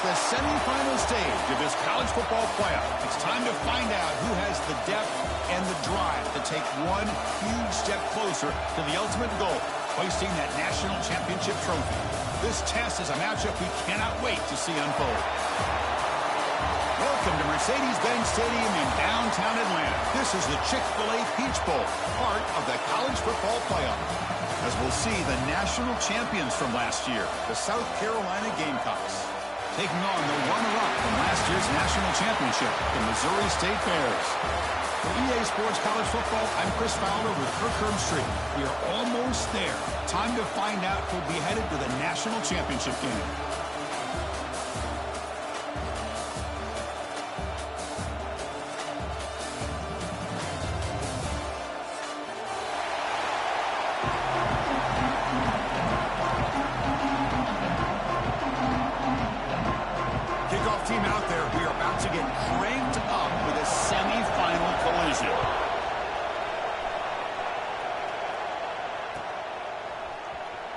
It's the semifinal stage of this college football playoff. It's time to find out who has the depth and the drive to take one huge step closer to the ultimate goal, hoisting that national championship trophy. This test is a matchup we cannot wait to see unfold. Welcome to Mercedes-Benz Stadium in downtown Atlanta. This is the Chick-fil-A Peach Bowl, part of the college football playoff. As we'll see the national champions from last year, the South Carolina Gamecocks, taking on the runner-up from last year's national championship, the Missouri State Bears. For EA Sports College Football, I'm Chris Fowler with Kirk Herbstreit. We are almost there. Time to find out who'll be headed to the national championship game. Team out there, we are about to get cranked up with a semifinal collision.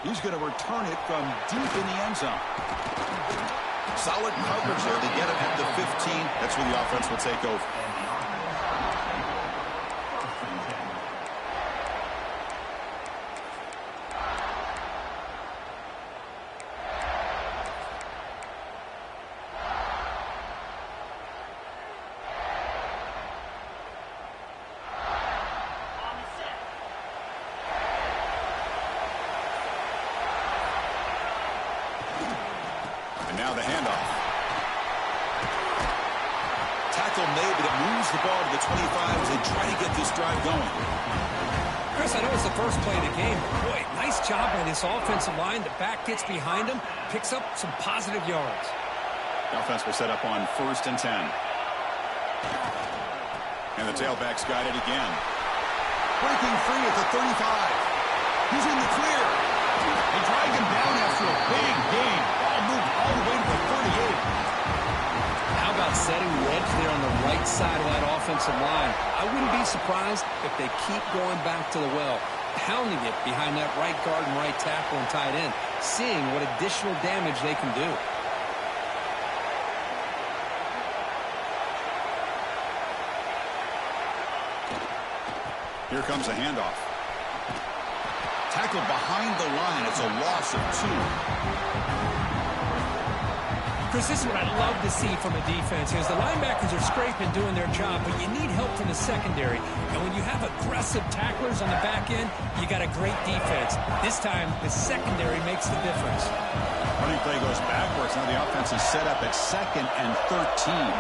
He's going to return it from deep in the end zone. Solid coverage there. They get him at the 15. That's where the offense will take over. Now the handoff. Tackle made, but it moves the ball to the 25 as they try to get this drive going. Chris, I know it's the first play of the game. Boy, nice job by this offensive line. The back gets behind him, picks up some positive yards. The offense will set up on 1st and 10. And the tailback's got it again. Breaking free at the 35. He's in the clear. They drag him down after a big gain. Ball moved all the way to the 38. How about setting the edge there on the right side of that offensive line? I wouldn't be surprised if they keep going back to the well, pounding it behind that right guard and right tackle and tight end, seeing what additional damage they can do. Here comes a handoff. Tackled behind the line. It's a loss of 2. Chris, this is what I love to see from a defense. Is the linebackers are scraping, doing their job, but you need help from the secondary. And when you have aggressive tacklers on the back end, you got a great defense. This time, the secondary makes the difference. Running play goes backwards. Now the offense is set up at 2nd and 13.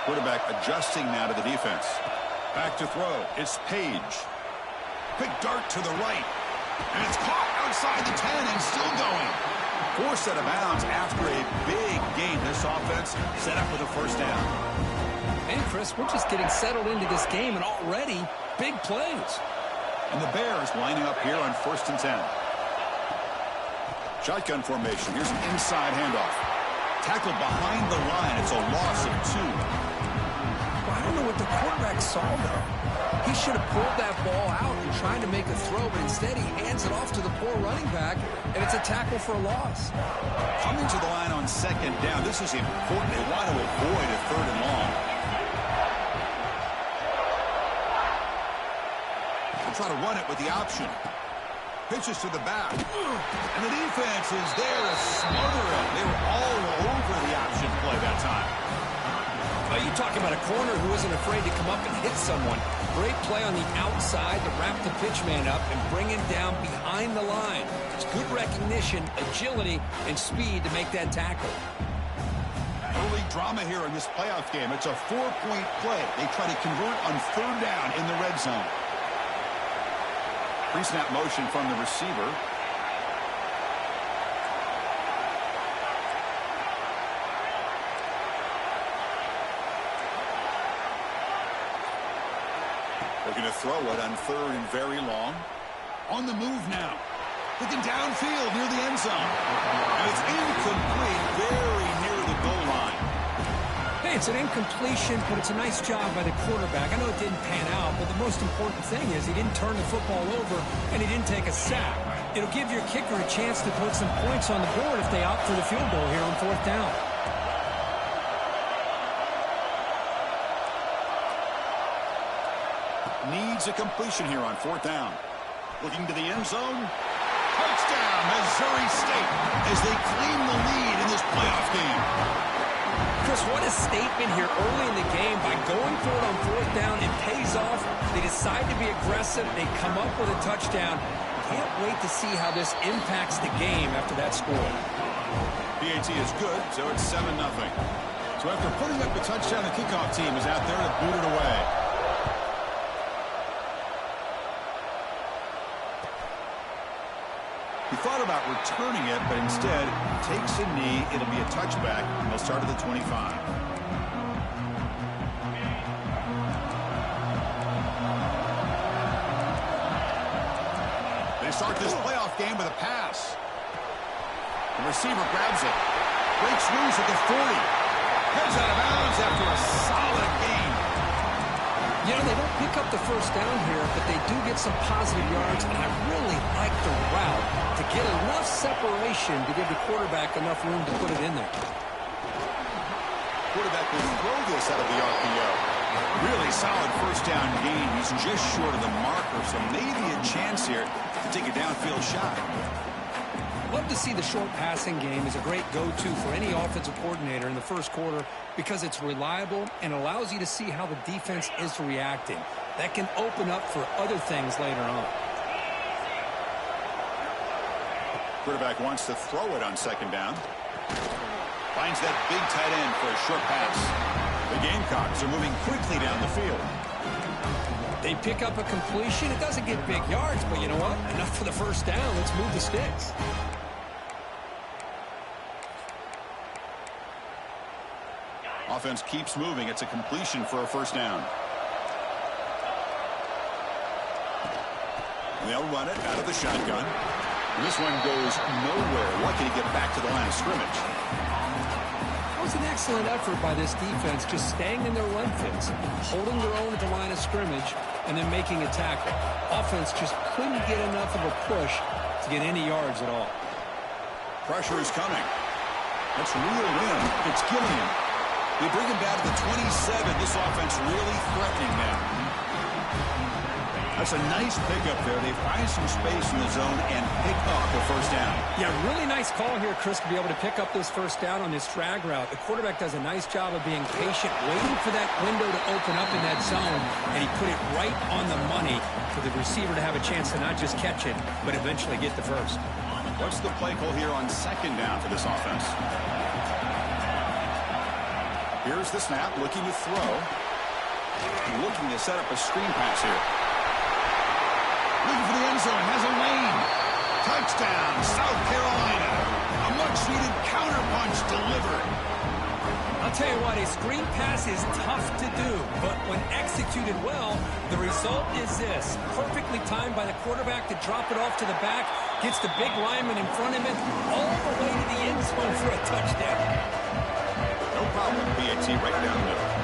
Quarterback adjusting now to the defense. Back to throw. It's Page. Big dart to the right. And it's caught outside the 10 and still going. Forced out of bounds after a big gain. This offense set up with a 1st down. And Chris, we're just getting settled into this game and already big plays. And the Bears lining up here on 1st and 10. Shotgun formation. Here's an inside handoff. Tackled behind the line. It's a loss of 2. I don't know what the quarterback saw, though. He should have pulled that ball out and tried to make a throw, but instead he hands it off to the poor running back, and it's a tackle for a loss. Coming to the line on 2nd down. This is important. They want to avoid a 3rd and long. They'll try to run it with the option. Pitches to the back. And the defense is there to smother it. They were all over the option play that time. Well, you talk about a corner who isn't afraid to come up and hit someone. Great play on the outside to wrap the pitch man up and bring him down behind the line. It's good recognition, agility, and speed to make that tackle. Early drama here in this playoff game. It's a 4-point play. They try to convert on 3rd down in the red zone. Pre-snap motion from the receiver. Looking to throw it on 3rd and very long. On the move now. Looking downfield near the end zone. And it's incomplete, very near the goal line. Hey, It's an incompletion, but it's a nice job by the quarterback. I know it didn't pan out, but the most important thing is he didn't turn the football over and he didn't take a sack. It'll give your kicker a chance to put some points on the board if they opt for the field goal here on 4th down. Needs a completion here on 4th down. Looking to the end zone. Touchdown, Missouri State, as they claim the lead in this playoff game. Chris, what a statement here early in the game. By going for it on 4th down, it pays off. They decide to be aggressive. They come up with a touchdown. Can't wait to see how this impacts the game after that score. PAT is good, so it's 7-0. So after putting up the touchdown, the kickoff team is out there to boot it away. He thought about returning it, but instead takes a knee. It'll be a touchback, and they'll start at the 25. They start this playoff game with a pass. The receiver grabs it, breaks loose at the 40. Heads out of bounds after a solid gain. You know, they don't pick up the 1st down here, but they do get some positive yards, and I really like the route to get enough separation to give the quarterback enough room to put it in there. Quarterback will throw this out of the RPO. Really solid 1st down gain. He's just short of the marker, so maybe a chance here to take a downfield shot. Love to see the short passing game is a great go-to for any offensive coordinator in the 1st quarter because it's reliable and allows you to see how the defense is reacting. That can open up for other things later on. Quarterback wants to throw it on 2nd down. Finds that big tight end for a short pass. The Gamecocks are moving quickly down the field. They pick up a completion. It doesn't get big yards, but you know what? Enough for the 1st down. Let's move the sticks. Offense keeps moving. It's a completion for a 1st down. They'll run it out of the shotgun. And this one goes nowhere. Lucky to get back to the line of scrimmage. That was an excellent effort by this defense, just staying in their run fits, holding their own at the line of scrimmage, and then making a tackle. Offense just couldn't get enough of a push to get any yards at all. Pressure is coming. Let's reel in. It's Gilliam. They bring him down to the 27. This offense really threatening now. That's a nice pickup there. They find some space in the zone and pick up the 1st down. Yeah, really nice call here, Chris, to be able to pick up this 1st down on this drag route. The quarterback does a nice job of being patient, waiting for that window to open up in that zone, and he put it right on the money for the receiver to have a chance to not just catch it, but eventually get the 1st. What's the play call here on 2nd down for this offense? Here's the snap, looking to throw. Looking to set up a screen pass here. Looking for the end zone, has a lane. Touchdown, South Carolina. A much-needed counterpunch delivered. I'll tell you what, a screen pass is tough to do, but when executed well, the result is this. Perfectly timed by the quarterback to drop it off to the back, gets the big lineman in front of him, all the way to the end zone for a touchdown. No problem, BAT right down the middle.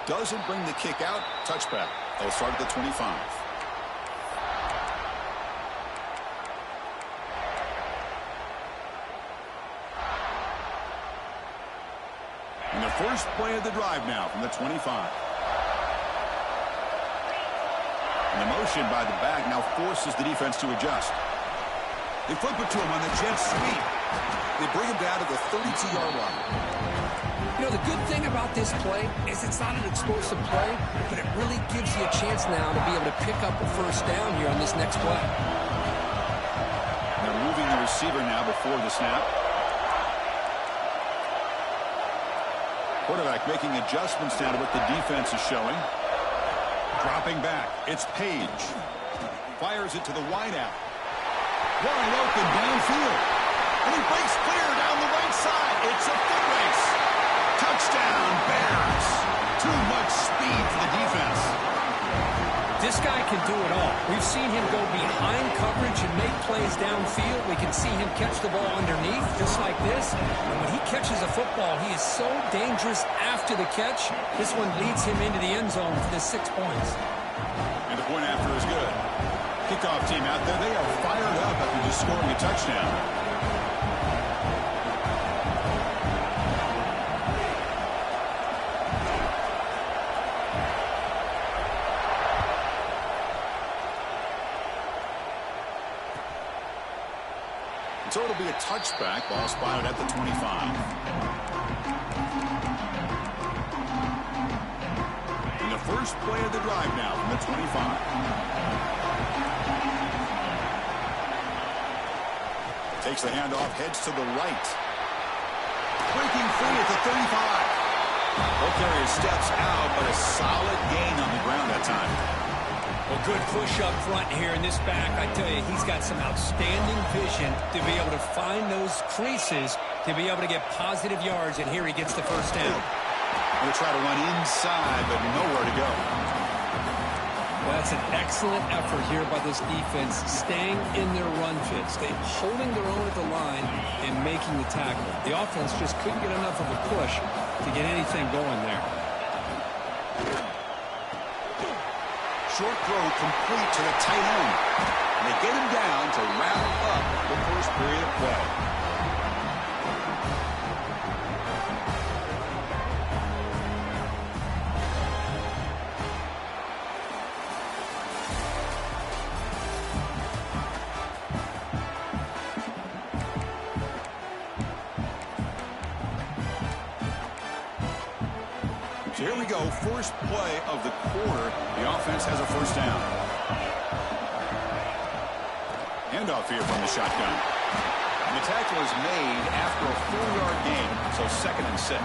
Doesn't bring the kick out. Touchback. They'll start at the 25. And the first play of the drive now from the 25. And the motion by the back now forces the defense to adjust. They flip it to him on the jet sweep. They bring him down to the 32-yard line. You know, the good thing about this play is it's not an explosive play, but it really gives you a chance now to be able to pick up a 1st down here on this next play. They're moving the receiver now before the snap. Quarterback making adjustments now to what the defense is showing. Dropping back. It's Page. Fires it to the wideout. Wide open downfield. And he breaks clear down the right side. It's a foot race. Touchdown, Bears. Too much speed for the defense. This guy can do it all. We've seen him go behind coverage and make plays downfield. We can see him catch the ball underneath, just like this. And when he catches a football, he is so dangerous after the catch. This one leads him into the end zone for the 6 points. And the point after is good. Kickoff team out there, they are fired up after just scoring a touchdown. So it'll be a touchback. Ball spotted at the 25. And the first play of the drive now from the 25. Takes the handoff, heads to the right. Breaking free at the 35. Ball carrier steps out, but a solid gain on the ground that time. Well, good push up front here in this back. I tell you, he's got some outstanding vision to be able to find those creases, to be able to get positive yards, and here he gets the first down. Going to try to run inside, but nowhere to go. Well, that's an excellent effort here by this defense, staying in their run fit, holding their own at the line and making the tackle. The offense just couldn't get enough of a push to get anything going there. Short throw complete to the tight end. And they get him down to wrap up the first period of play. So here we go, first play of the quarter. The offense has a first down. Handoff here from the shotgun. And the tackle is made after a 4-yard gain, so 2nd and 6.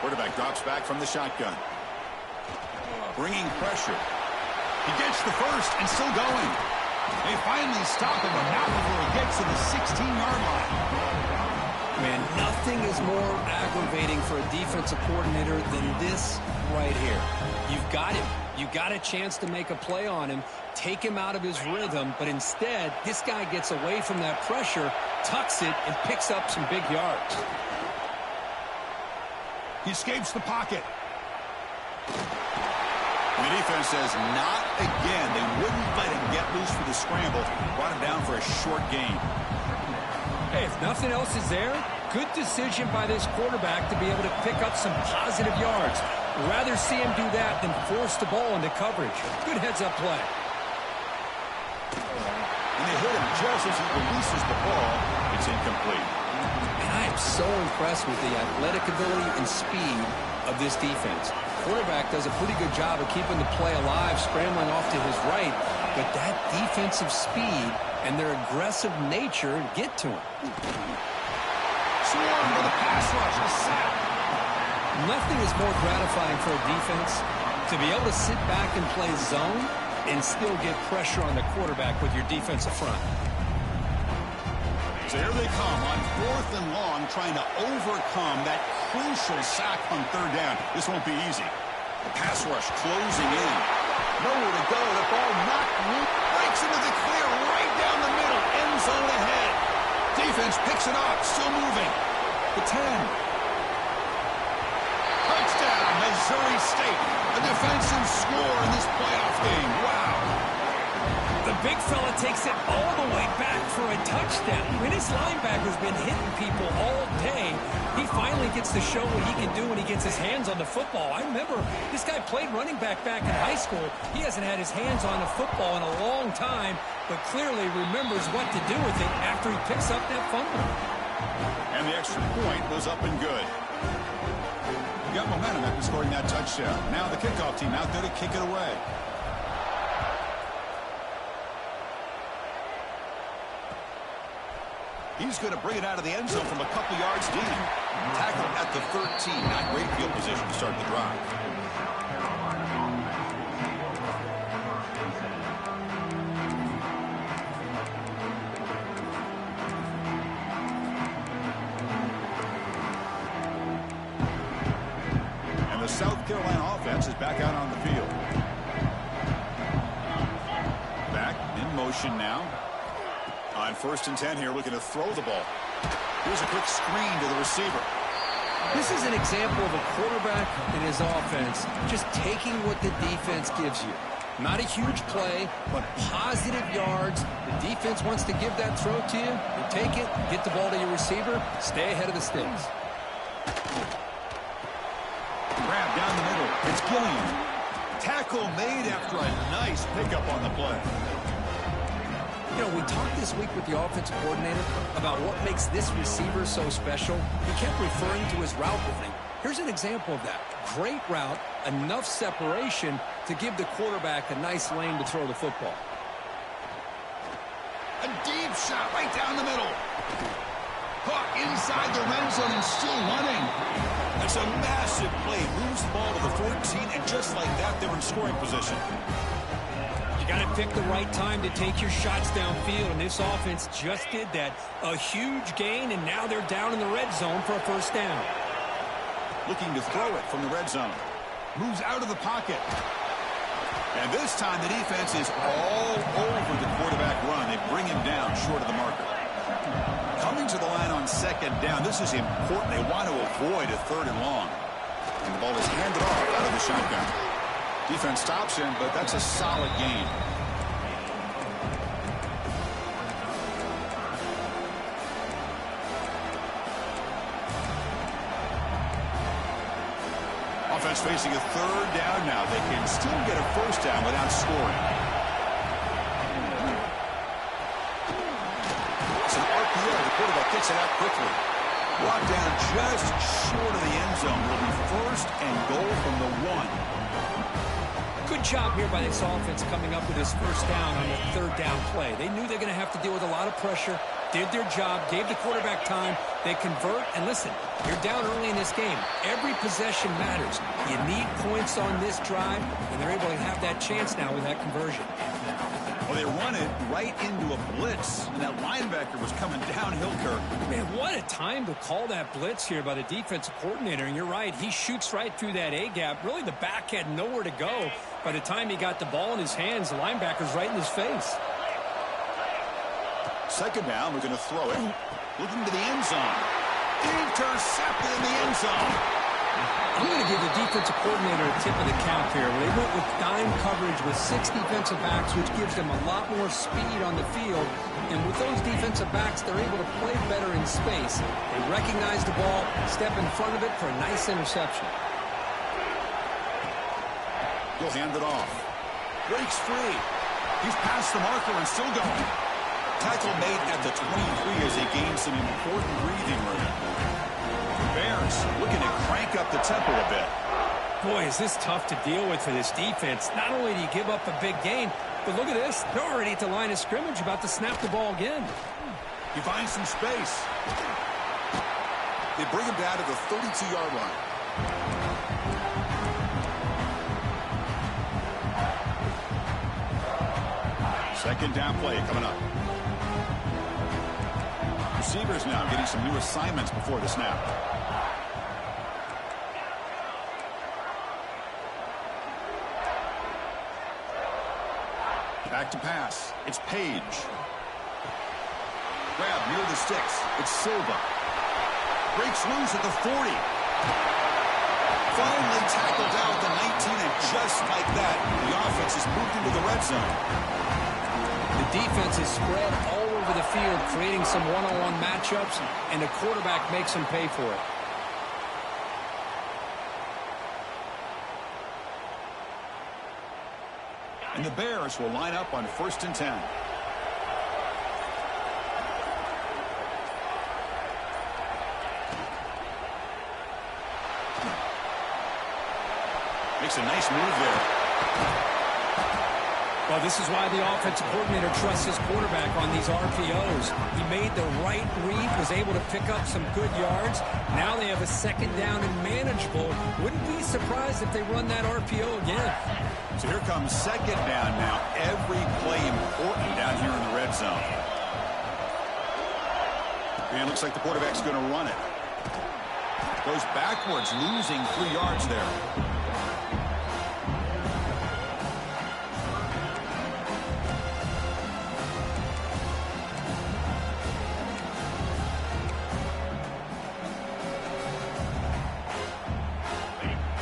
Quarterback drops back from the shotgun. Bringing pressure. He gets the first and still going. They finally stop him, but not before he gets to the 16-yard line. Man, nothing is more aggravating for a defensive coordinator than this right here. You've got him. You got a chance to make a play on him, take him out of his rhythm, but instead, this guy gets away from that pressure, tucks it, and picks up some big yards. He escapes the pocket. And the defense says not again. They wouldn't let him get loose for the scramble. Brought him down for a short gain. Hey, if nothing else is there, good decision by this quarterback to be able to pick up some positive yards. Rather see him do that than force the ball into coverage. Good heads-up play. And they hit him just as he releases the ball. It's incomplete. And I am so impressed with the athletic ability and speed of this defense. Quarterback does a pretty good job of keeping the play alive, scrambling off to his right, but that defensive speed and their aggressive nature get to him. Swarm for the pass rush, a sack. Nothing is more gratifying for a defense to be able to sit back and play zone and still get pressure on the quarterback with your defensive front. So here they come on 4th and long, trying to overcome that crucial sack on 3rd down. This won't be easy. The pass rush closing in. Nowhere to go. The ball knocked loose. Breaks into the clear right down the middle. End zone ahead. Defense picks it up. Still moving. The 10. Touchdown, Missouri State. A defensive score in this playoff game. Wow. The big fella takes it all the way back for a touchdown. I mean, his linebacker's been hitting people all day. He finally gets to show what he can do when he gets his hands on the football. I remember this guy played running back in high school. He hasn't had his hands on the football in a long time, but clearly remembers what to do with it after he picks up that fumble. And the extra point was up and good. You got momentum after scoring that touchdown. Now the kickoff team out there to kick it away. He's going to bring it out of the end zone from a couple yards deep. Tackle at the 13. Not great field position to start the drive. South Carolina offense is back out on the field. Back in motion now. On 1st and 10 here, looking to throw the ball. Here's a quick screen to the receiver. This is an example of a quarterback and his offense just taking what the defense gives you. Not a huge play, but positive yards. The defense wants to give that throw to you. You take it, get the ball to your receiver, stay ahead of the sticks. Grab down the middle. It's Gilliam. Tackle made after a nice pickup on the play. You know, we talked this week with the offensive coordinator about what makes this receiver so special. He kept referring to his route running. Here's an example of that. Great route, enough separation to give the quarterback a nice lane to throw the football. A deep shot right down the middle. Caught inside the red zone and still running. That's a massive play. Moves the ball to the 14, and just like that, they're in scoring position. You got to pick the right time to take your shots downfield, and this offense just did that. A huge gain, and now they're down in the red zone for a first down. Looking to throw it from the red zone. Moves out of the pocket. And this time the defense is all over the quarterback run. They bring him down short of the marker. Coming to the line on 2nd down. This is important. They want to avoid a 3rd and long. And the ball is handed off out of the shotgun. Defense stops him, but that's a solid gain. Offense facing a 3rd down now. They can still get a first down without scoring. It's an RPO. The quarterback gets it out quickly. Brought down just short of the end zone. Will be 1st and goal from the 1. Good job here by this offense coming up with his first down on the 3rd down play. They knew they're going to have to deal with a lot of pressure, did their job, gave the quarterback time. They convert, and listen, you're down early in this game. Every possession matters. You need points on this drive, and they're able to have that chance now with that conversion. Well, they run it right into a blitz, and that linebacker was coming downhill, Kirk. Man, what a time to call that blitz here by the defensive coordinator. And you're right, he shoots right through that A-gap. Really, the back had nowhere to go. By the time he got the ball in his hands, the linebacker's right in his face. 2nd down, we're going to throw it. Looking to the end zone. Intercepted in the end zone. I'm going to give the defensive coordinator a tip of the cap here. They went with dime coverage with 6 defensive backs, which gives them a lot more speed on the field. And with those defensive backs, they're able to play better in space. They recognize the ball, step in front of it for a nice interception. He'll hand it off. Breaks free. He's past the marker and still going. Tackle made at the 23 as they gain some important breathing room. Bears looking to crank up the tempo a bit. Boy, is this tough to deal with for this defense. Not only do you give up a big gain, but look at this. They're already at the line of scrimmage, about to snap the ball again. He finds some space. They bring him down to the 32-yard line. Second down play coming up. Receivers now getting some new assignments before the snap. Back to pass. It's Page. Grab near the sticks. It's Silva. Breaks loose at the 40. Finally tackled down at the 19, and just like that, the offense has moved into the red zone. The defense is spread all over the field, creating some one-on-one matchups, and the quarterback makes them pay for it. And the Bears will line up on 1st and 10. Makes a nice move there. Well, this is why the offensive coordinator trusts his quarterback on these RPOs. He made the right read, was able to pick up some good yards. Now they have a 2nd down and manageable. Wouldn't be surprised if they run that RPO again. So here comes 2nd down now. Every play important down here in the red zone. And it looks like the quarterback's going to run it. Goes backwards, losing 3 yards there.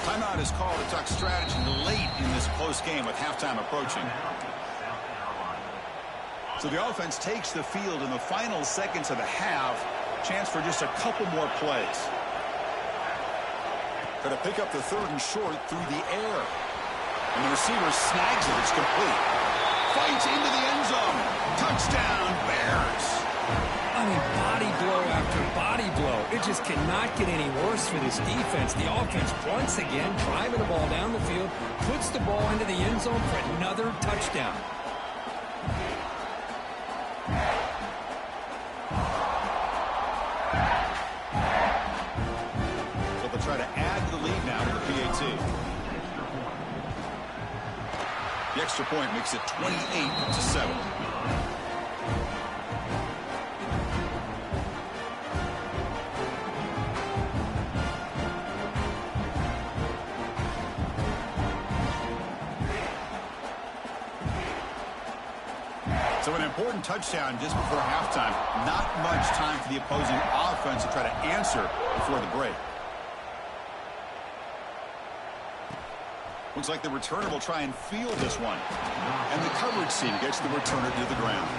Timeout is called to talk strategy late in this close game with halftime approaching. So the offense takes the field in the final seconds of the half. Chance for just a couple more plays. Going to pick up the 3rd and short through the air. And the receiver snags it. It's complete. Fights into the end zone. Touchdown, Bears. I mean, body blow after body blow. It just cannot get any worse for this defense. The offense, once again, driving the ball down the field, puts the ball into the end zone for another touchdown. Try to add to the lead now to the PAT. The extra point makes it 28-7. So an important touchdown just before halftime. Not much time for the opposing offense to try to answer before the break. Looks like the returner will try and field this one. And the coverage team gets the returner to the ground.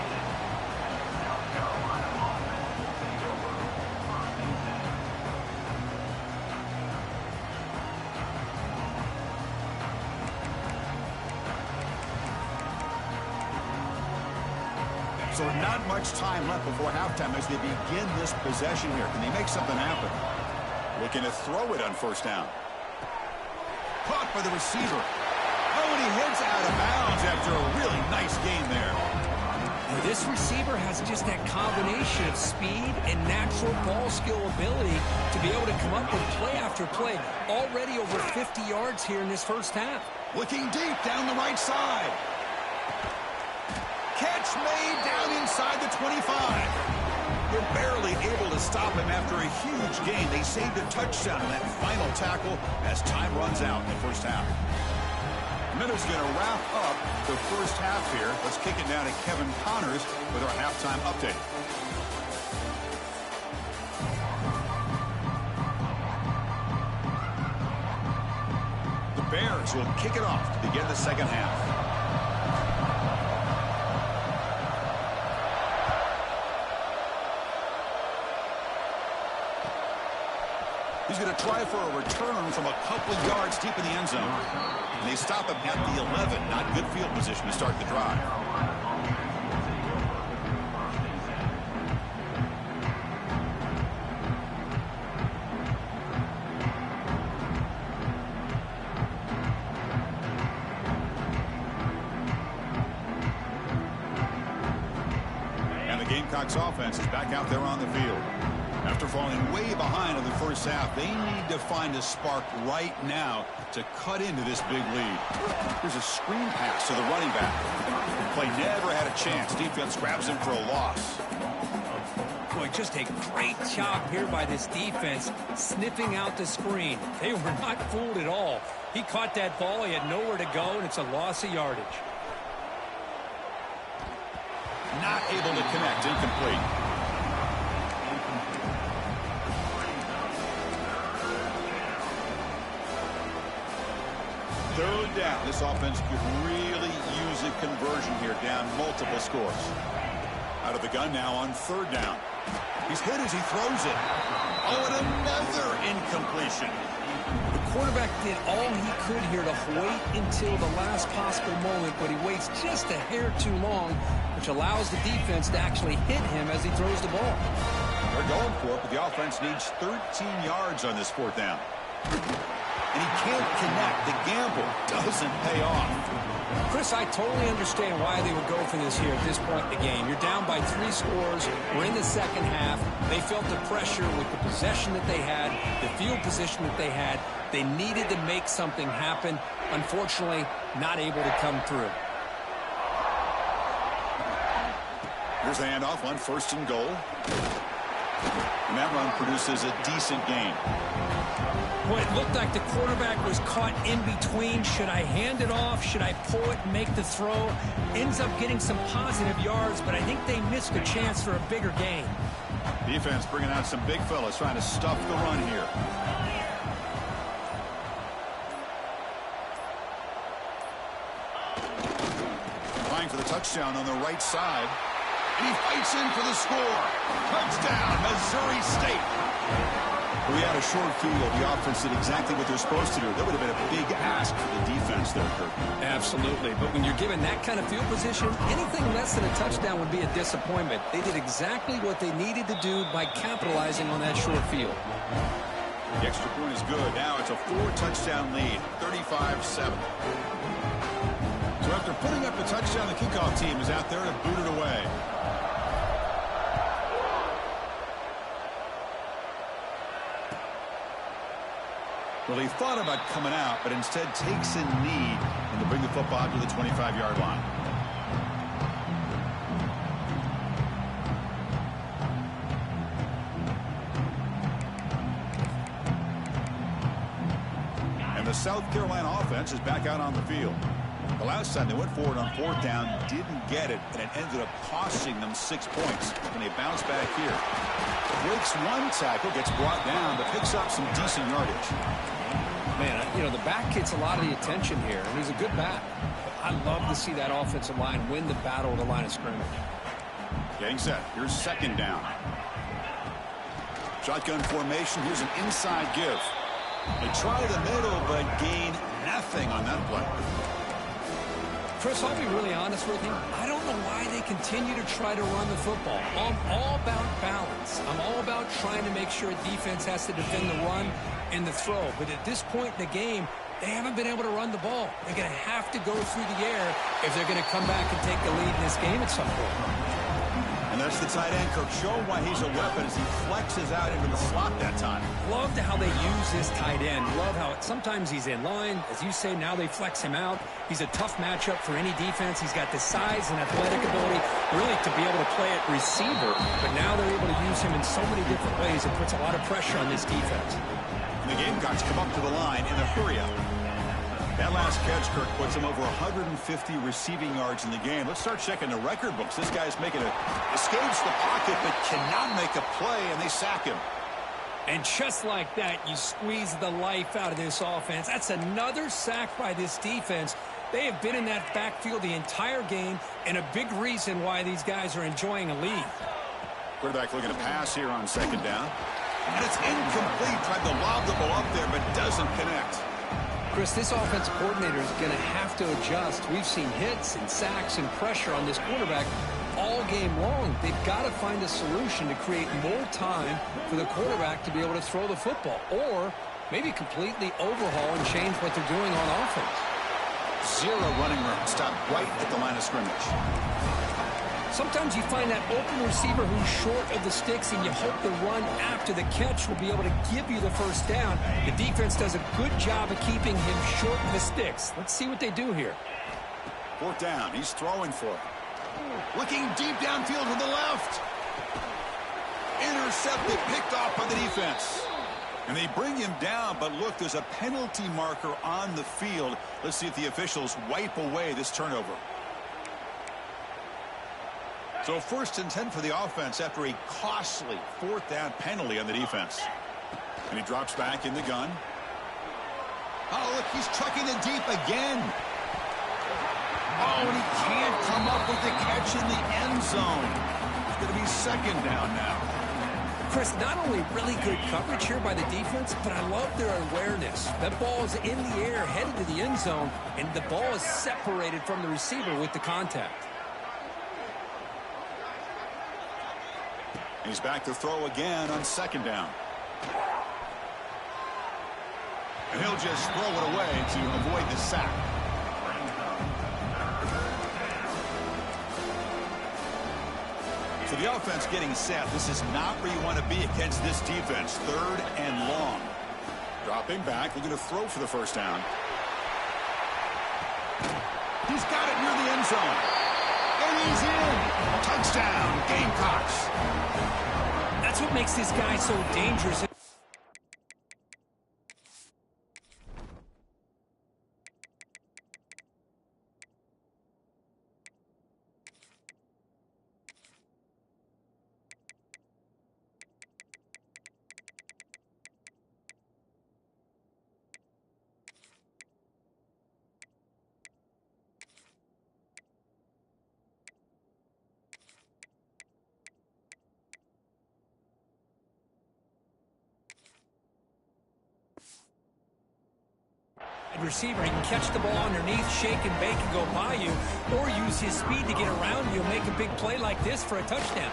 So not much time left before halftime as they begin this possession here. Can they make something happen? Looking to throw it on 1st down. Caught by the receiver. Oh, and he heads out of bounds after a really nice game there. And this receiver has just that combination of speed and natural ball skill ability to be able to come up with play after play. Already over 50 yards here in this 1st half. Looking deep down the right side. Catch made down inside the 25. They're barely able to stop him after a huge gain. They saved a touchdown on that final tackle as time runs out in the 1st half. Minutes going to wrap up the 1st half here. Let's kick it down to Kevin Connors with our halftime update. The Bears will kick it off to begin the 2nd half. He's going to try for a return from a couple yards deep in the end zone. And they stop him at the 11. Not good field position to start the drive. And the Gamecocks offense is back out there on the field. After falling way behind in the 1st half, they need to find a spark right now to cut into this big lead. Here's a screen pass to the running back. Play never had a chance. Defense grabs him for a loss. Boy, just a great job here by this defense, sniffing out the screen. They were not fooled at all. He caught that ball. He had nowhere to go, and it's a loss of yardage. Not able to connect. Incomplete. Third down. This offense could really use a conversion here, down multiple scores. Out of the gun now on 3rd down. He's hit as he throws it. Oh, and another incompletion. The quarterback did all he could here to wait until the last possible moment, but he waits just a hair too long, which allows the defense to actually hit him as he throws the ball. They're going for it, but the offense needs 13 yards on this 4th down. And he can't connect. The gamble doesn't pay off. Chris, I totally understand why they would go for this here at this point in the game. You're down by 3 scores. We're in the 2nd half. They felt the pressure with the possession that they had, the field position that they had. They needed to make something happen. Unfortunately, not able to come through. Here's the handoff on 1st and goal. And that run produces a decent gain. Boy, it looked like the quarterback was caught in between. Should I hand it off? Should I pull it and make the throw? Ends up getting some positive yards, but I think they missed a chance for a bigger gain. Defense bringing out some big fellas trying to stuff the run here. Trying for the touchdown on the right side. And he fights in for the score. Touchdown, Missouri State. We had a short field. The offense did exactly what they're supposed to do. That would have been a big ask for the defense there, Kirk. Absolutely. But when you're given that kind of field position, anything less than a touchdown would be a disappointment. They did exactly what they needed to do by capitalizing on that short field. The extra point is good. Now it's a 4-touchdown lead, 35-7. So after putting up the touchdown, the kickoff team is out there to boot it away. Well, he thought about coming out, but instead takes a knee and to bring the football to the 25-yard line. And the South Carolina offense is back out on the field. The last time they went forward on 4th down, didn't get it, and it ended up costing them 6 points. And they bounce back here. Breaks one tackle, gets brought down, but picks up some decent yardage. Man, you know, the back gets a lot of the attention here, and he's a good back. But I love to see that offensive line win the battle at the line of scrimmage. Getting set. Here's 2nd down. Shotgun formation. Here's an inside give. They try the middle, but gain nothing on that play. Chris, I'll be really honest with you. I don't know why they continue to try to run the football. I'm all about balance. I'm all about trying to make sure a defense has to defend the run and the throw. But at this point in the game, they haven't been able to run the ball. They're going to have to go through the air if they're going to come back and take the lead in this game at some point. And that's the tight end, Kirk, showing why he's a weapon as he flexes out into the slot that time. Loved how they use this tight end. Love how sometimes he's in line. As you say, now they flex him out. He's a tough matchup for any defense. He's got the size and athletic ability really to be able to play at receiver. But now they're able to use him in so many different ways. It puts a lot of pressure on this defense. And the Gamecocks come up to the line in a hurry-up. That last catch, Kirk, puts him over 150 receiving yards in the game. Let's start checking the record books. This guy's escapes the pocket but cannot make a play, and they sack him. And just like that, you squeeze the life out of this offense. That's another sack by this defense. They have been in that backfield the entire game, and a big reason why these guys are enjoying a lead. Quarterback looking to pass here on 2nd down. And it's incomplete. Tried to lob the ball up there, but doesn't connect. Chris, this offensive coordinator is going to have to adjust. We've seen hits and sacks and pressure on this quarterback all game long. They've got to find a solution to create more time for the quarterback to be able to throw the football, or maybe completely overhaul and change what they're doing on offense. 0 running room. Stopped right at the line of scrimmage. Sometimes you find that open receiver who's short of the sticks, and you hope the run after the catch will be able to give you the first down. The defense does a good job of keeping him short of the sticks. Let's see what they do here. 4th down. He's throwing for it. Looking deep downfield to the left. Intercepted, picked off by the defense. And they bring him down, but look, there's a penalty marker on the field. Let's see if the officials wipe away this turnover. So 1st and 10 for the offense after a costly 4th down penalty on the defense. And he drops back in the gun. Oh, look, he's trucking it deep again. Oh, and he can't come up with the catch in the end zone. It's going to be 2nd down now. Chris, not only really good coverage here by the defense, but I love their awareness. That ball is in the air, headed to the end zone, and the ball is separated from the receiver with the contact. He's back to throw again on 2nd down. And he'll just throw it away to avoid the sack. So the offense getting set. This is not where you want to be against this defense. 3rd and long. Dropping back, looking to throw for the first down. He's got it near the end zone. And he's in. Touchdown, Gamecocks. That's what makes this guy so dangerous. Receiver, he can catch the ball underneath, shake and bake and go by you, or use his speed to get around you and make a big play like this for a touchdown.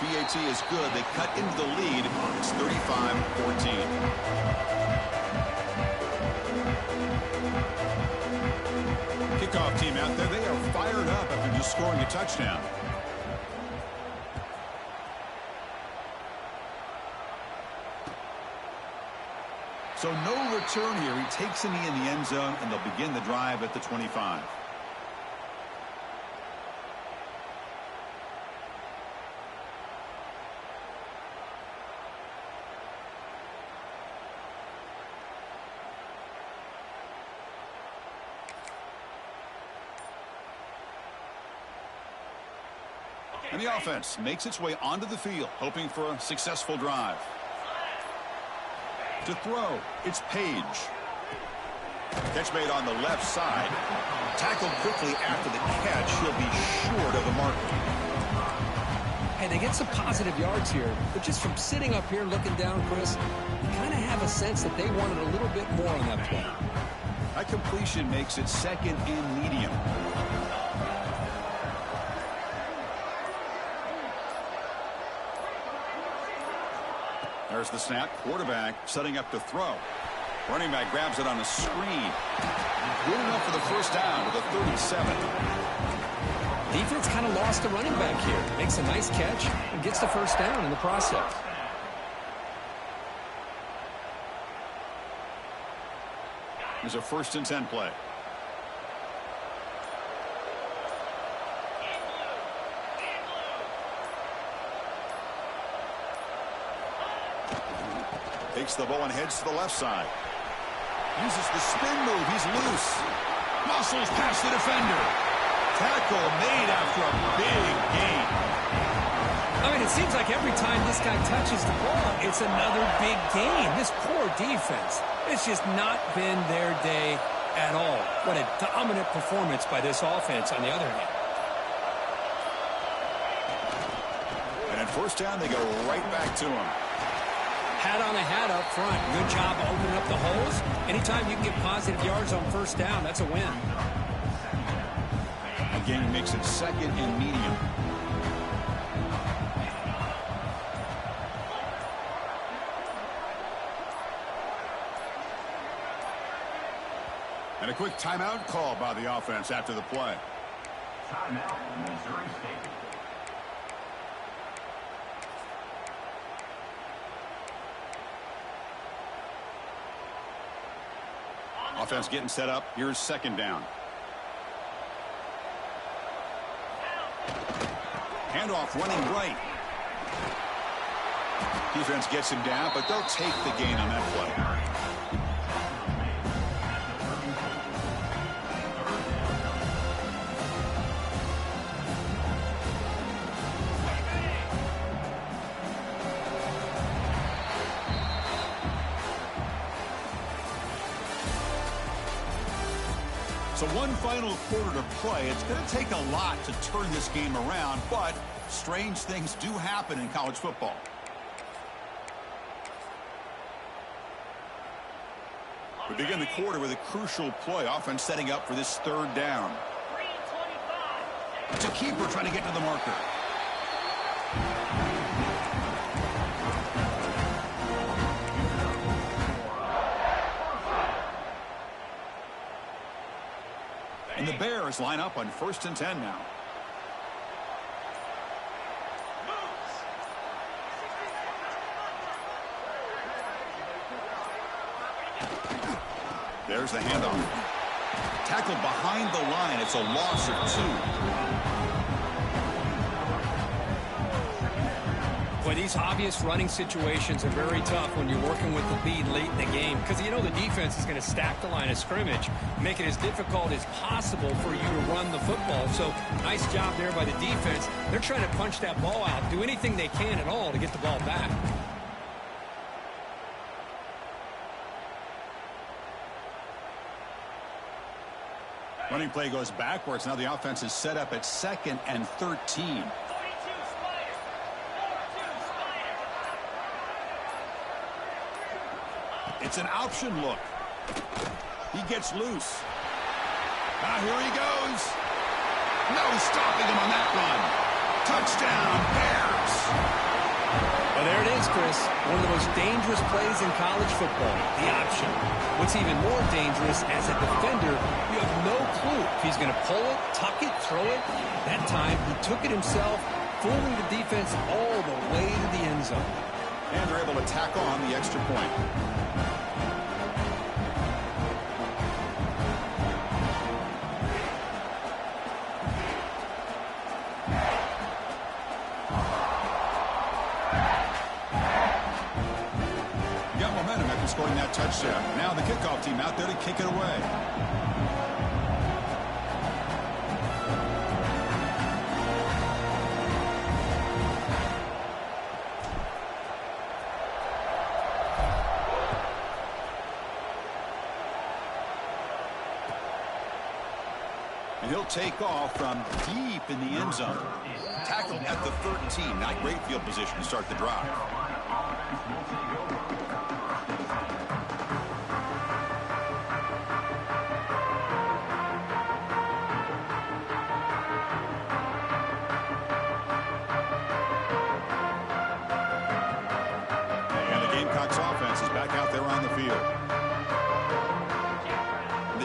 PAT is good. They cut into the lead. It's 35-14. Kickoff team out there. They are fired up after just scoring a touchdown. So no return here. He takes a knee in the end zone, and they'll begin the drive at the 25. And the offense makes its way onto the field, hoping for a successful drive. To throw, it's Page. Catch made on the left side. Tackled quickly after the catch. He'll be short of the marker. Hey, they get some positive yards here, but just from sitting up here looking down, Chris, you kind of have a sense that they wanted a little bit more on that play. That completion makes it second and medium. There's the snap. Quarterback setting up to throw. Running back grabs it on a screen. Good enough for the first down to the 37. Defense kind of lost the running back here. Makes a nice catch and gets the first down in the process. There's a 1st and 10 play. Takes the ball and heads to the left side. Uses the spin move. He's loose. Muscles past the defender. Tackle made after a big gain. I mean, it seems like every time this guy touches the ball, it's another big gain. This poor defense, it's just not been their day at all. What a dominant performance by this offense on the other hand. And at first down, they go right back to him. Hat on a hat up front. Good job opening up the holes. Anytime you can get positive yards on first down, that's a win. Again, he makes it second and medium. And a quick timeout call by the offense after the play. Timeout, Missouri State. Offense getting set up. Here's second down. Handoff running right. Defense gets him down, but they'll take the gain on that play. So one final quarter to play. It's going to take a lot to turn this game around, but strange things do happen in college football. We begin the quarter with a crucial play. Offense setting up for this third down. It's a keeper trying to get to the marker. And the Bears line up on 1st and 10 now. There's the handoff. Tackled behind the line. It's a loss of 2. Well, these obvious running situations are very tough when you're working with the lead late in the game because you know the defense is going to stack the line of scrimmage, make it as difficult as possible for you to run the football. So nice job there by the defense. They're trying to punch that ball out, do anything they can at all to get the ball back. Running play goes backwards. Now the offense is set up at 2nd and 13. It's an option look. He gets loose. Now here he goes. No stopping him on that run. Touchdown, Bears. Well, there it is, Chris. One of the most dangerous plays in college football, the option. What's even more dangerous, as a defender, you have no clue if he's going to pull it, tuck it, throw it. That time, he took it himself, fooling the defense all the way to the end zone. And they're able to tack on the extra point. Got momentum after scoring that touchdown. Now the kickoff team out there to kick it away. And he'll take off from deep in the end zone. Tackled at the 13. Not great field position to start the drive. And the Gamecocks offense is back out there on the field.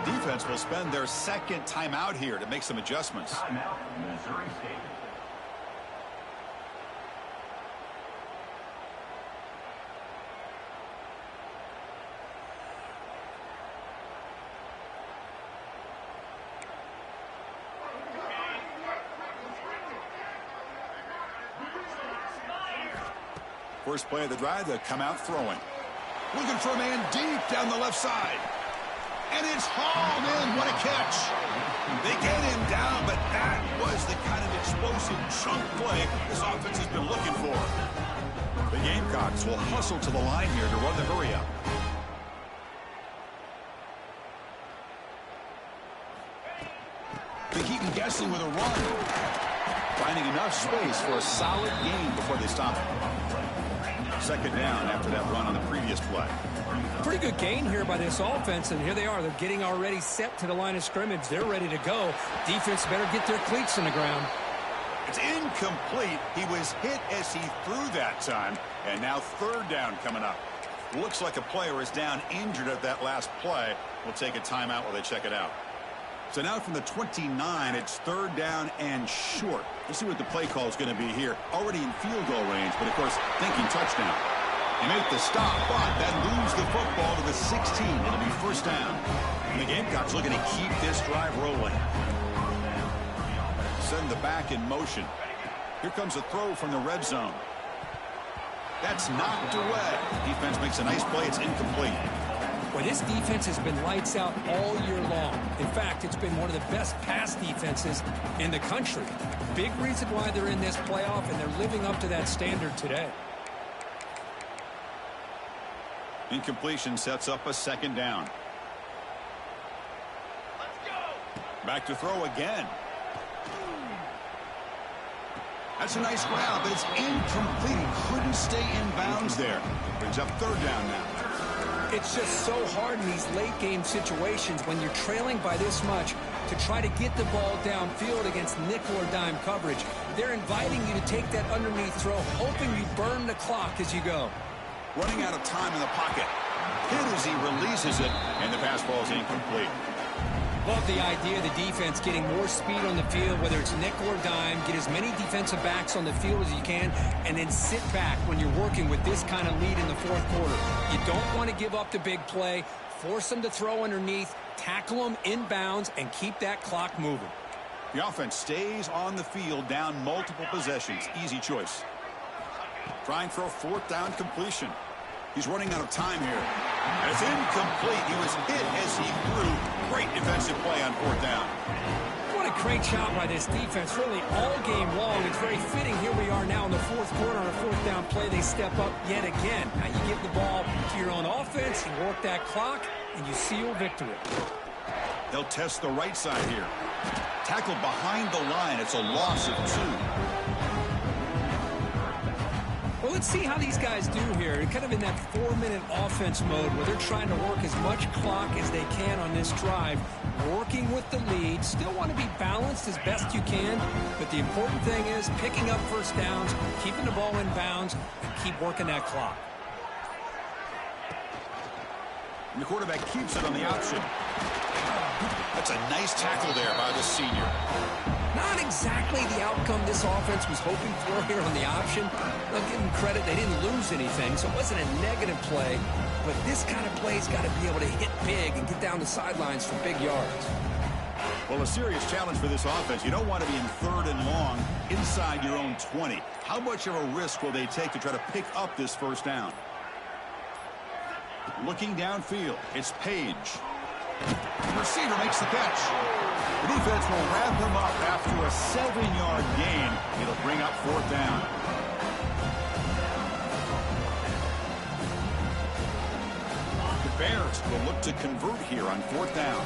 Defense will spend their second timeout here to make some adjustments. First play of the drive, they'll come out throwing. Looking for a man deep down the left side. And it's hauled in. What a catch. They get him down, but that was the kind of explosive chunk play this offense has been looking for. The Gamecocks will hustle to the line here to run the hurry up. They keep him guessing with a run. Finding enough space for a solid gain before they stop it. Second down after that run on the previous play. Pretty good gain here by this offense, and here they are. They're getting already set to the line of scrimmage. They're ready to go. Defense better get their cleats on the ground. It's incomplete. He was hit as he threw that time, and now third down coming up. Looks like a player is down injured at that last play. We'll take a timeout while they check it out. So now from the 29, it's third down and short. We'll see what the play call is going to be here. Already in field goal range, but of course, thinking touchdown. They make the stop, but that moves the football to the 16. It'll be first down. And the Gamecocks looking to keep this drive rolling. Send the back in motion. Here comes a throw from the red zone. That's knocked away. Defense makes a nice play. It's incomplete. Well, this defense has been lights out all year long. In fact, it's been one of the best pass defenses in the country. Big reason why they're in this playoff, and they're living up to that standard today. Incompletion sets up a second down. Let's go. Back to throw again. That's a nice grab, but it's incomplete. He couldn't stay in bounds there. Brings up third down now. It's just so hard in these late game situations when you're trailing by this much to try to get the ball downfield against nickel or dime coverage. They're inviting you to take that underneath throw, hoping you burn the clock as you go. Running out of time in the pocket. Hit as he releases it, and the pass ball is incomplete. Love the idea of the defense getting more speed on the field, whether it's nickel or dime, get as many defensive backs on the field as you can, and then sit back when you're working with this kind of lead in the fourth quarter. You don't want to give up the big play, force them to throw underneath, tackle them in bounds, and keep that clock moving. The offense stays on the field, down multiple possessions. Easy choice. Trying for a fourth down completion. He's running out of time here. And it's incomplete. He was hit as he threw. Great defensive play on fourth down. What a great job by this defense, really all game long. It's very fitting. Here we are now in the fourth quarter on a fourth down play. They step up yet again. Now you give the ball to your own offense, you work that clock, and you seal victory. They'll test the right side here. Tackled behind the line. It's a loss of 2. Well, let's see how these guys do here. They're kind of in that 4-minute offense mode where they're trying to work as much clock as they can on this drive, working with the lead. Still want to be balanced as best you can, but the important thing is picking up first downs, keeping the ball in bounds, and keep working that clock. And the quarterback keeps it on the option. That's a nice tackle there by the senior. Not exactly the outcome this offense was hoping for here on the option. I'll give them credit, they didn't lose anything, so it wasn't a negative play. But this kind of play's got to be able to hit big and get down the sidelines for big yards. Well, a serious challenge for this offense. You don't want to be in 3rd and long inside your own 20. How much of a risk will they take to try to pick up this first down? Looking downfield, it's Page. The receiver makes the catch. The defense will wrap him up after a 7-yard gain. It'll bring up 4th down. The Bears will look to convert here on 4th down.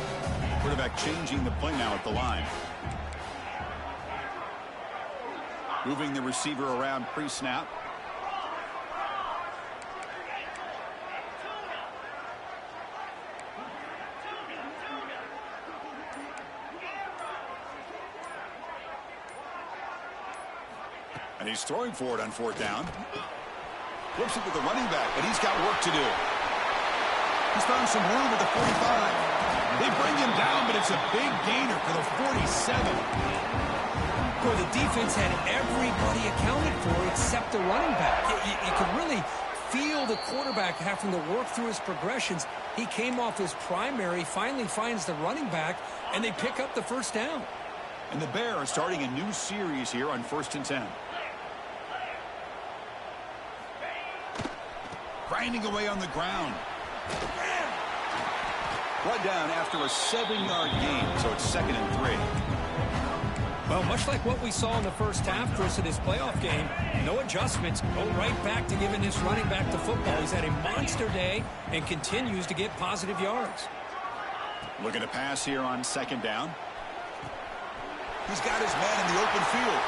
Quarterback changing the play now at the line. Moving the receiver around pre-snap. And he's throwing for it on 4th down. Flips it to the running back, but he's got work to do. He's found some room at the 45. They bring him down, but it's a big gainer for the 47. Boy, the defense had everybody accounted for except the running back. You could really feel the quarterback having to work through his progressions. He came off his primary, finally finds the running back, and they pick up the first down. And the Bears are starting a new series here on 1st and 10. Grinding away on the ground. Brought down after a 7-yard gain, so it's 2nd and 3. Well, much like what we saw in the first half, Chris, of this playoff game, no adjustments. Go right back to giving this running back the football. He's had a monster day and continues to get positive yards. Looking to pass here on 2nd down. He's got his man in the open field.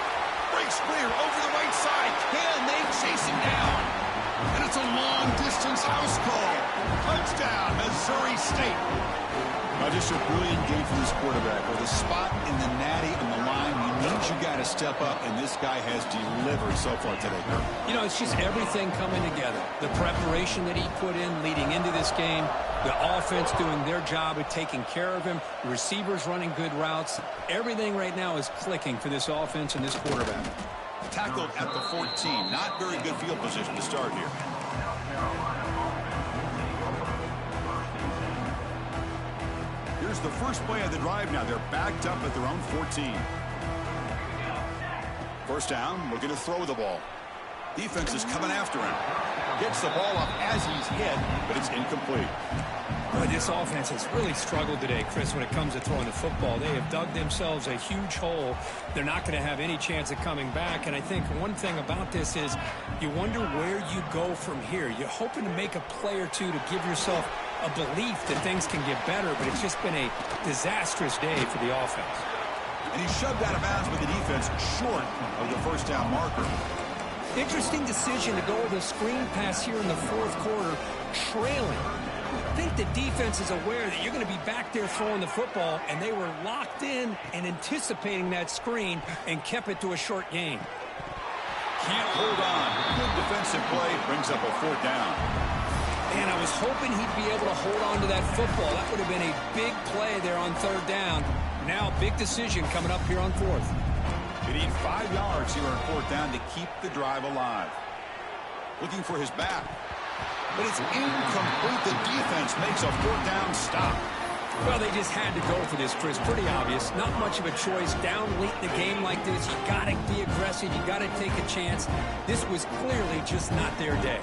Breaks clear over the right side. Can they chase him down? And it's a long-distance house call. Touchdown, Missouri State. Now, just a brilliant game from this quarterback. With a spot in the natty on the line, you got to step up, and this guy has delivered so far today. You know, it's just everything coming together. The preparation that he put in leading into this game, the offense doing their job of taking care of him, the receivers running good routes. Everything right now is clicking for this offense and this quarterback. Tackled at the 14. Not very good field position to start here. Here's the first play of the drive now. They're backed up at their own 14. First down, looking to throw the ball. Defense is coming after him. Gets the ball up as he's hit, but it's incomplete. Boy, this offense has really struggled today, Chris, when it comes to throwing the football. They have dug themselves a huge hole. They're not going to have any chance of coming back. And I think one thing about this is you wonder where you go from here. You're hoping to make a play or two to give yourself a belief that things can get better, but it's just been a disastrous day for the offense. And he's shoved out of bounds with the defense short of the first down marker. Interesting decision to go with a screen pass here in the fourth quarter, trailing. I think the defense is aware that you're going to be back there throwing the football, and they were locked in and anticipating that screen and kept it to a short gain. Can't hold on. Good defensive play brings up a 4th down. And I was hoping he'd be able to hold on to that football. That would have been a big play there on 3rd down. Now, big decision coming up here on 4th. They need 5 yards here on 4th down to keep the drive alive. Looking for his back. But it's incomplete. The defense makes a 4th down stop. Well, they just had to go for this, Chris. Pretty obvious. Not much of a choice. Down late in the game like this, you got to be aggressive. You got to take a chance. This was clearly just not their day.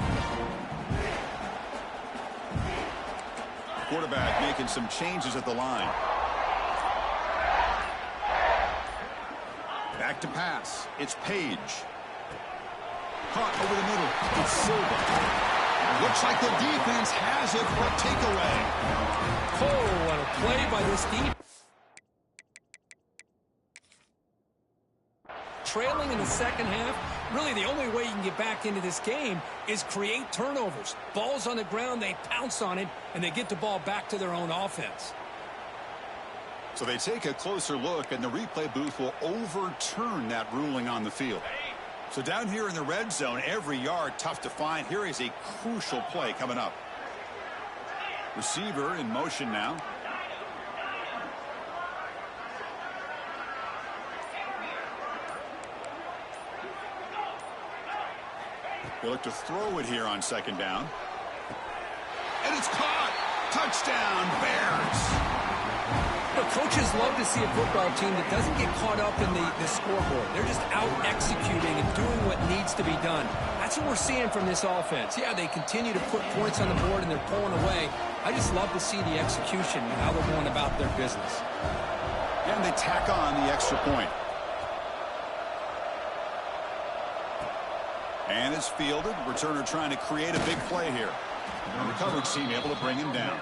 Quarterback making some changes at the line. Back to pass. It's Page. Caught over the middle. It's Silva. Looks like the defense has it for a takeaway. Oh, what a play by this defense. Trailing in the second half, really the only way you can get back into this game is create turnovers. Ball's on the ground, they pounce on it, and they get the ball back to their own offense. So they take a closer look, and the replay booth will overturn that ruling on the field. So down here in the red zone, every yard tough to find. Here is a crucial play coming up. Receiver in motion now. They look to throw it here on second down. And it's caught. Touchdown, Bears. But coaches love to see a football team that doesn't get caught up in the scoreboard. They're just out executing and doing what needs to be done. That's what we're seeing from this offense. Yeah, they continue to put points on the board and they're pulling away. I just love to see the execution and how they're going about their business. And they tack on the extra point. And it's fielded. Returner trying to create a big play here. And the coverage team able to bring him down.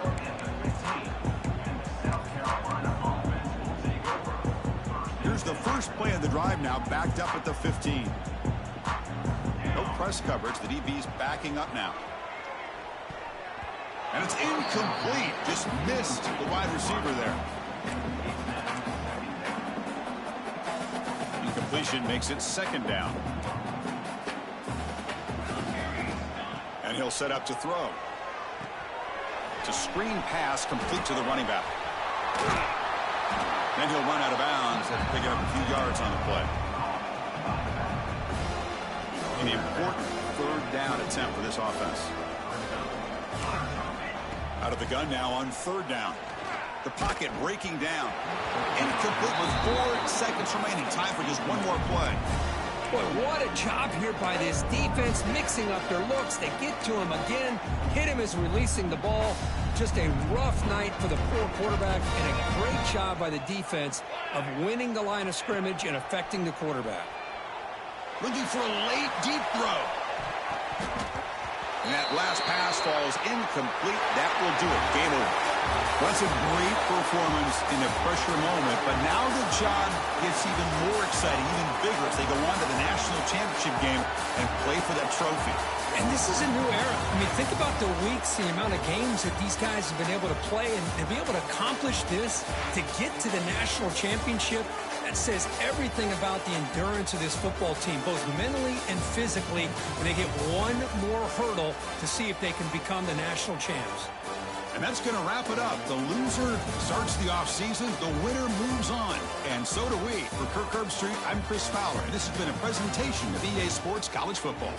Here's the first play of the drive now, backed up at the 15. No press coverage. The DB's backing up now. And it's incomplete. Just missed the wide receiver there. Incompletion makes it second down. And he'll set up to throw. It's a screen pass complete to the running back. Then he'll run out of bounds after picking up a few yards on the play. An important third down attempt for this offense. Out of the gun now on third down. The pocket breaking down. Incomplete with 4 seconds remaining. Time for just one more play. Boy, what a job here by this defense, mixing up their looks. They get to him again, hit him as releasing the ball. Just a rough night for the poor quarterback, and a great job by the defense of winning the line of scrimmage and affecting the quarterback. Looking for a late deep throw. And that last pass falls incomplete. That will do it. Game over. That's a great performance in a pressure moment, but now the job gets even more exciting, even bigger as they go on to the national championship game and play for that trophy. And this is a new era. I mean, think about the weeks, the amount of games that these guys have been able to play, and to be able to accomplish this, to get to the national championship, that says everything about the endurance of this football team, both mentally and physically, and they get one more hurdle to see if they can become the national champs. And that's going to wrap it up. The loser starts the offseason. The winner moves on. And so do we. For Kirk Herbstreit, I'm Chris Fowler, and this has been a presentation of EA Sports College Football.